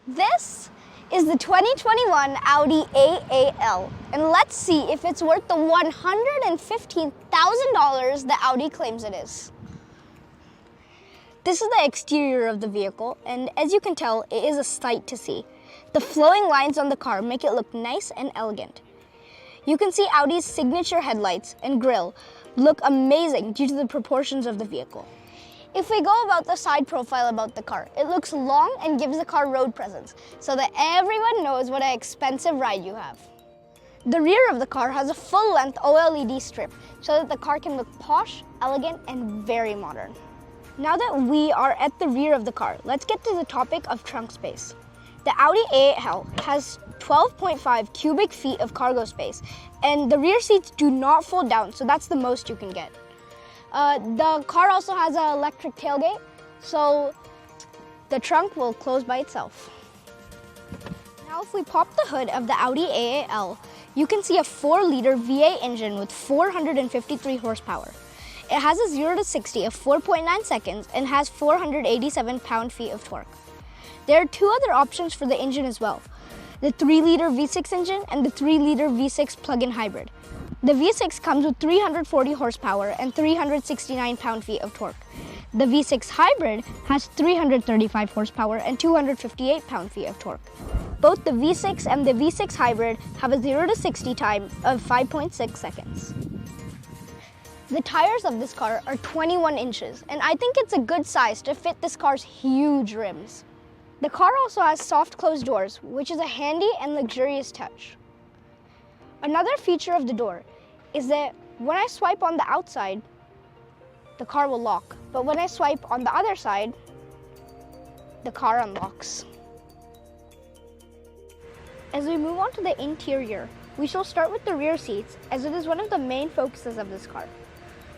This is the 2021 Audi A8L, and let's see if it's worth the $115,000 that Audi claims it is. This is the exterior of the vehicle, and as you can tell, it is a sight to see. The flowing lines on the car make it look nice and elegant. You can see Audi's signature headlights and grille look amazing due to the proportions of the vehicle. If we go about the side profile about the car, it looks long and gives the car road presence so that everyone knows what an expensive ride you have. The rear of the car has a full-length OLED strip so that the car can look posh, elegant, and very modern. Now that we are at the rear of the car, let's get to the topic of trunk space. The Audi A8L has 12.5 cubic feet of cargo space, and the rear seats do not fold down, so that's the most you can get. The car also has an electric tailgate, so the trunk will close by itself. Now if we pop the hood of the Audi A8L, you can see a 4-liter V8 engine with 453 horsepower. It has a 0 to 60 of 4.9 seconds and has 487 pound-feet of torque. There are two other options for the engine as well, the 3-liter V6 engine and the 3-liter V6 plug-in hybrid. The V6 comes with 340 horsepower and 369 pound-feet of torque. The V6 hybrid has 335 horsepower and 258 pound-feet of torque. Both the V6 and the V6 hybrid have a 0 to 60 time of 5.6 seconds. The tires of this car are 21 inches, and I think it's a good size to fit this car's huge rims. The car also has soft closed doors, which is a handy and luxurious touch. Another feature of the door is that when I swipe on the outside, the car will lock. But when I swipe on the other side, the car unlocks. As we move on to the interior, we shall start with the rear seats, as it is one of the main focuses of this car.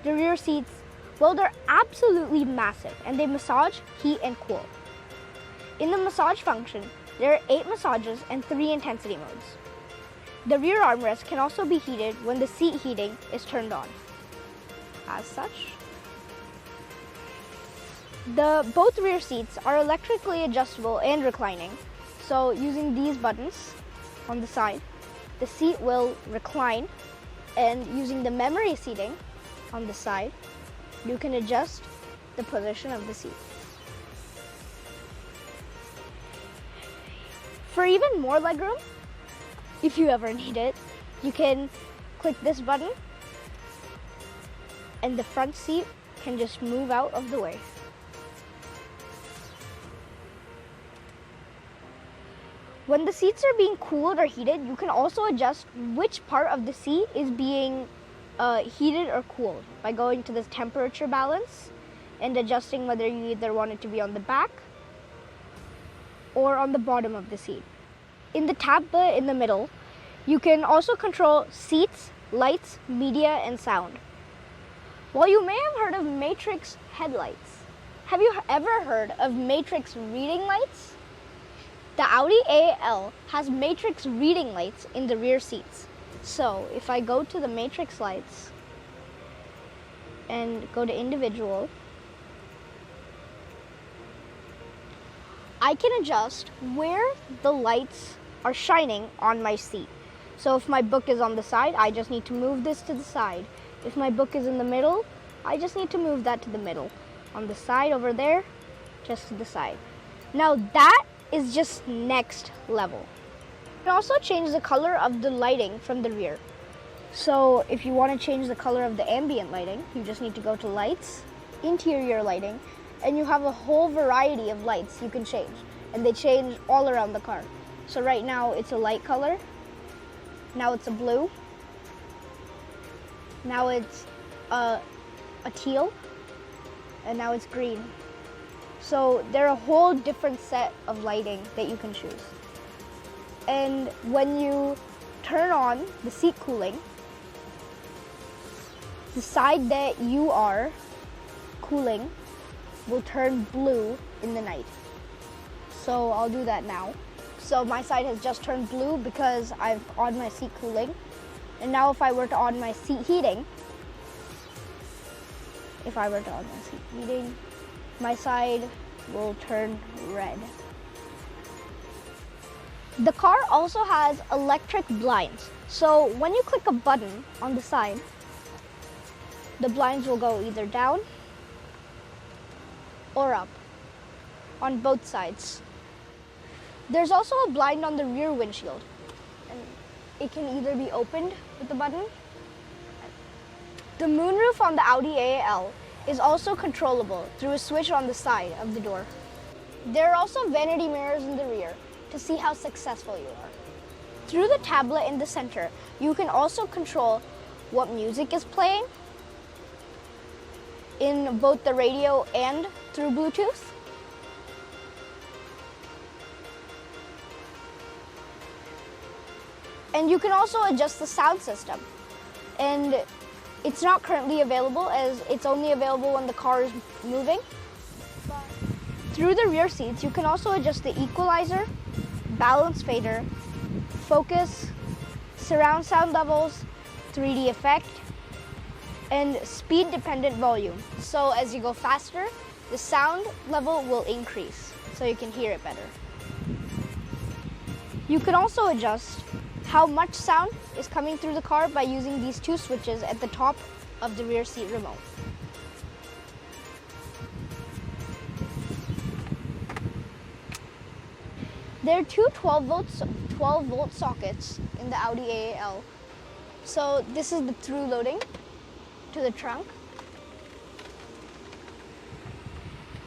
The rear seats, well, they're absolutely massive, and they massage, heat, and cool. In the massage function, there are 8 massages and 3 intensity modes. The rear armrest can also be heated when the seat heating is turned on. As such, both rear seats are electrically adjustable and reclining. So using these buttons on the side, the seat will recline, and using the memory seating on the side, you can adjust the position of the seat. For even more legroom, if you ever need it, you can click this button and the front seat can just move out of the way. When the seats are being cooled or heated, you can also adjust which part of the seat is being heated or cooled by going to the temperature balance and adjusting whether you either want it to be on the back or on the bottom of the seat. In the tab in the middle, you can also control seats, lights, media, and sound. While you may have heard of matrix headlights, have you ever heard of matrix reading lights? The Audi A8L has matrix reading lights in the rear seats. So if I go to the matrix lights and go to individual, I can adjust where the lights are shining on my seat. So if my book is on the side, I just need to move this to the side. If my book is in the middle, I just need to move that to the middle. On the side over there, just to the side. Now that is just next level. You can also change the color of the lighting from the rear. So if you want to change the color of the ambient lighting, you just need to go to lights, interior lighting, and you have a whole variety of lights you can change. And they change all around the car. So right now it's a light color. Now it's a blue. Now it's a teal. And now it's green. So there are a whole different set of lighting that you can choose. And when you turn on the seat cooling, the side that you are cooling will turn blue in the night. So I'll do that now. So my side has just turned blue because I've on my seat cooling. And now if I were to on my seat heating, my side will turn red. The car also has electric blinds. So when you click a button on the side, the blinds will go either down or up on both sides. There's also a blind on the rear windshield, and it can either be opened with the button. The moonroof on the Audi A8L is also controllable through a switch on the side of the door. There are also vanity mirrors in the rear to see how successful you are. Through the tablet in the center, you can also control what music is playing in both the radio and through Bluetooth. And you can also adjust the sound system. And it's not currently available, as it's only available when the car is moving. But through the rear seats, you can also adjust the equalizer, balance fader, focus, surround sound levels, 3D effect, and speed dependent volume. So as you go faster, the sound level will increase so you can hear it better. You can also adjust how much sound is coming through the car by using these two switches at the top of the rear seat remote. There are two 12-volt sockets in the Audi A8L. So this is the through loading to the trunk.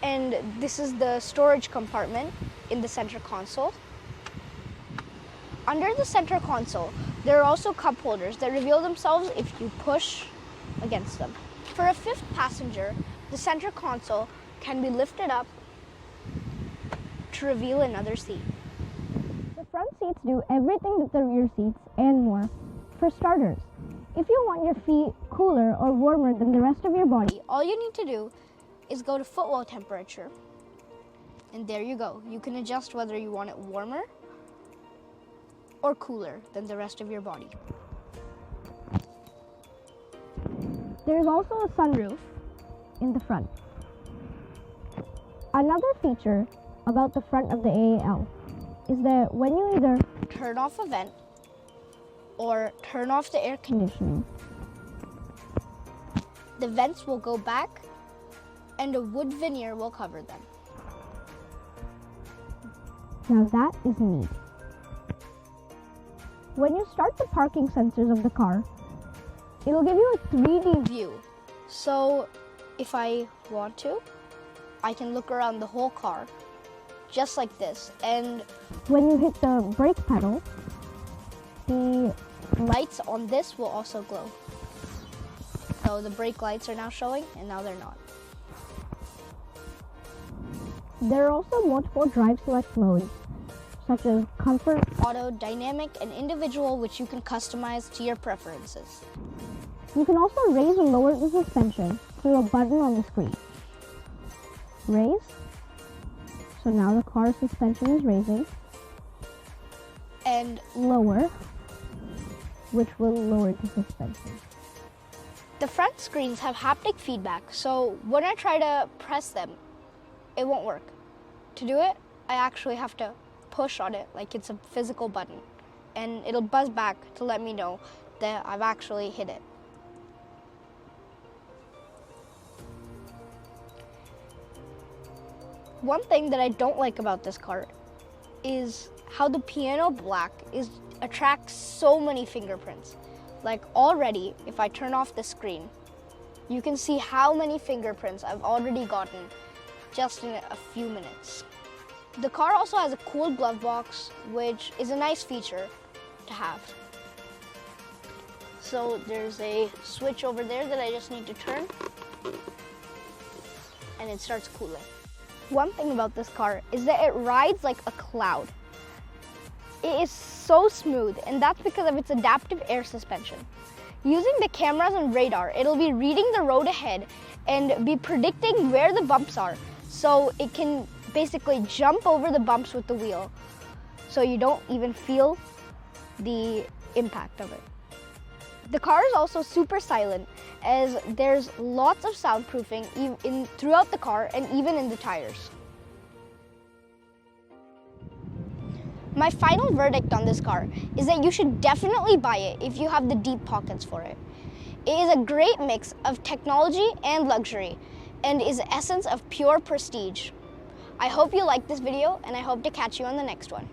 And this is the storage compartment in the center console. Under the center console, there are also cup holders that reveal themselves if you push against them. For a fifth passenger, the center console can be lifted up to reveal another seat. The front seats do everything that the rear seats and more. For starters, if you want your feet cooler or warmer than the rest of your body, all you need to do is go to footwell temperature. And there you go. You can adjust whether you want it warmer or cooler than the rest of your body. There's also a sunroof in the front. Another feature about the front of the A8L is that when you either turn off a vent or turn off the air conditioning, the vents will go back and a wood veneer will cover them. Now that is neat. When you start the parking sensors of the car, it'll give you a 3D view. So if I want to, I can look around the whole car just like this. And when you hit the brake pedal, the lights on this will also glow. So the brake lights are now showing and now they're not. There are also multiple drive select modes, such as comfort, auto, dynamic, and individual, which you can customize to your preferences. You can also raise and lower the suspension through a button on the screen. Raise. So now the car's suspension is raising. And lower, which will lower the suspension. The front screens have haptic feedback, so when I try to press them, it won't work. To do it, I actually have to push on it like it's a physical button, and it'll buzz back to let me know that I've actually hit it. One thing that I don't like about this car is how the piano black attracts so many fingerprints. Like already, if I turn off the screen, you can see how many fingerprints I've already gotten just in a few minutes. The car also has a cooled glove box, which is a nice feature to have. So there's a switch over there that I just need to turn, and it starts cooling. One thing about this car is that it rides like a cloud. It is so smooth, and that's because of its adaptive air suspension. Using the cameras and radar, it'll be reading the road ahead and be predicting where the bumps are, so it can basically jump over the bumps with the wheel, so you don't even feel the impact of it. The car is also super silent, as there's lots of soundproofing throughout the car and even in the tires. My final verdict on this car is that you should definitely buy it if you have the deep pockets for it. It is a great mix of technology and luxury, and is the essence of pure prestige. I hope you liked this video, and I hope to catch you on the next one.